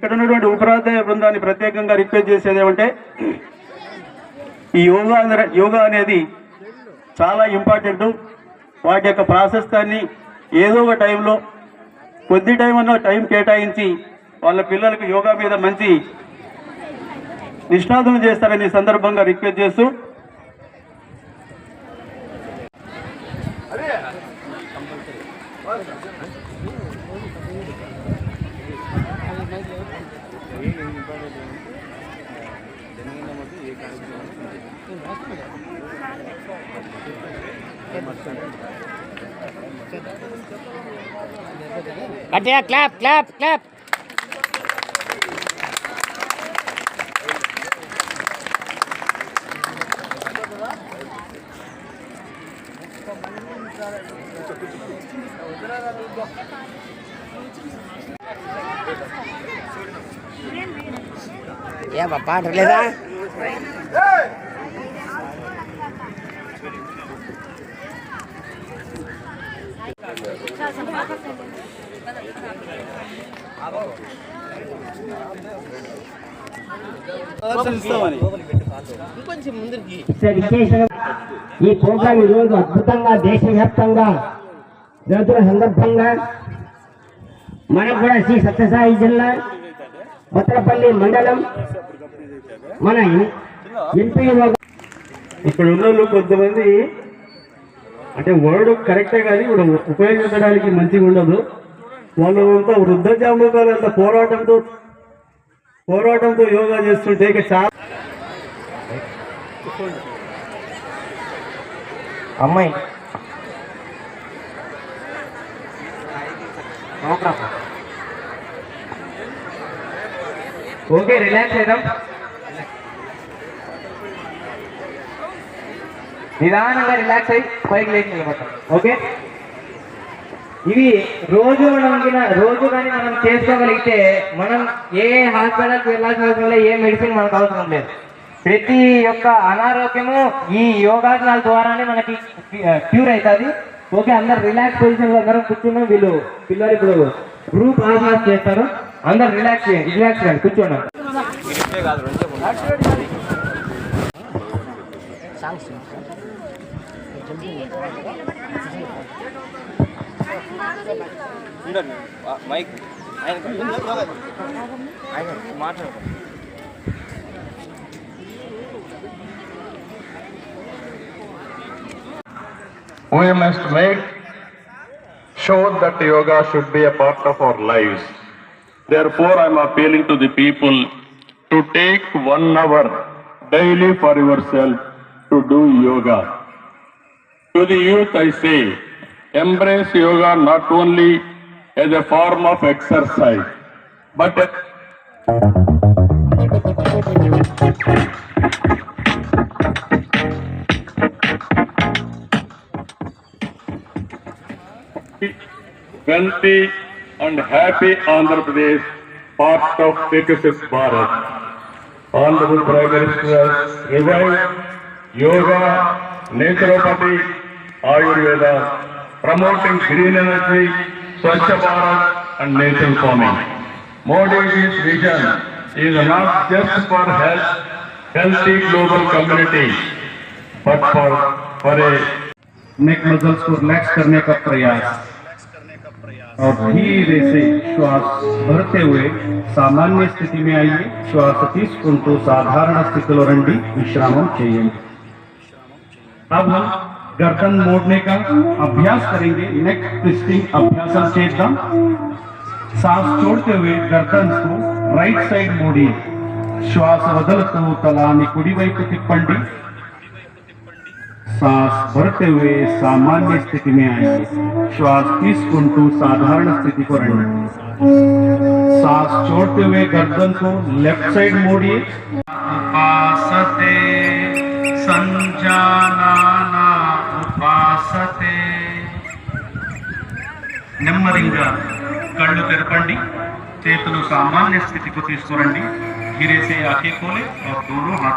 ఇక్కడ ఉన్నటువంటి ఉపాధ్యాయ బృందాన్ని ప్రత్యేకంగా రిక్వెస్ట్ చేసేది ఏమంటే, ఈ యోగా అనేది చాలా ఇంపార్టెంట్. వాటి యొక్క ప్రాశస్త్యాన్ని ఏదో ఒక టైంలో కొద్ది టైం అన్న టైం కేటాయించి వాళ్ళ పిల్లలకు యోగా మీద మంచి నిష్ణాతులు చేస్తారని సందర్భంగా రిక్వెస్ట్ చేస్తూ, कटिया क्लैप क्लैप क्लैप या बापा ढलेदा ఈ ప్రోగ్రాం ఈరోజు అద్భుతంగా దేశవ్యాప్తంగా జరుగుతున్న సందర్భంగా మనకు కూడా శ్రీ సత్యసాయి జిల్లా బత్తలపల్లి మండలం మన ఎంపీ ఇక్కడ ఉన్న కొంతమంది అంటే వర్డ్ కరెక్టే కానీ ఇప్పుడు ఉపయోగించడానికి మంచిగా ఉండదు. వాళ్ళు అంతా వృద్ధ జాముకాలు అంత పోరాటంతో యోగా చేస్తుంటే ఇక చాలా అమ్మాయి ఓకే రిలాక్స్ అయిదాం, నిదానంగా రిలాక్స్ అయ్యి పైకి లేచి నిలబడతాం. ఓకే, ఇవి రోజు కానీ మనం చేసుకోగలిగితే మనం ఏ హాస్పిటల్కి వెళ్ళాల్సిన అవసరం లేదు, ఏ మెడిసిన్ మనకు అవసరం లేదు. ప్రతి ఒక్క అనారోగ్యము ఈ యోగాసనాల ద్వారానే మనకి క్యూర్ అవుతుంది. ఓకే, అందరు రిలాక్స్ పొజిషన్లో అందరం కూర్చున్నాం. వీళ్ళు పిల్లలు ఇప్పుడు గ్రూప్ ఆసనాలు చేస్తారు. అందరు రిలాక్స్ చేయండి, కూర్చోండి. మైక్ మాట్లాడు. We must make sure that yoga should be a part of our lives. Therefore, I am appealing to the people to take 1 hour daily for yourself to do yoga. To the youth I say, embrace yoga not only as a form of exercise, but wealthy and happy Andhra Pradesh, part of Viksit Bharat. Honorable Prime Minister has revived yoga, naturopathy, Ayurveda, promoting green energy, Swachh Bharat and nature farming. Modi's vision is not just for healthy global community, but for a neck muscles को relax करने का प्रयास और धीरे से श्वास भरते हुए सामान्य स्थिति में आइए. श्वास తీసుకుంటూ సాధారణ స్థితిలో రండి, విశ్రామం చేయండి. अब हम गर्दन मोड़ने का अभ्यास करेंगे. नेक ट्विस्टिंग अभ्यास చేద్దాం. सांस छोड़ते हुए गर्दन को राइट साइड मोड़िए. श्वास వదులుతూ తలాన్ని కుడి వైపు తిప్పండి. सांस भरते हुए सामान्य स्थिति में आइए. श्वास తీసుకుంటూ साधारण स्थिति को రండి. सांस छोड़ते हुए गर्दन को लेफ्ट साइड मोड़िए. उपासते संजानाना उपासते. నెమ్మదిగా కళ్ళు తెరపండి. చేతులు సామాన్య స్థితికి తీసుకురండి. धीरे से आंखें खोले और दोनों हाथ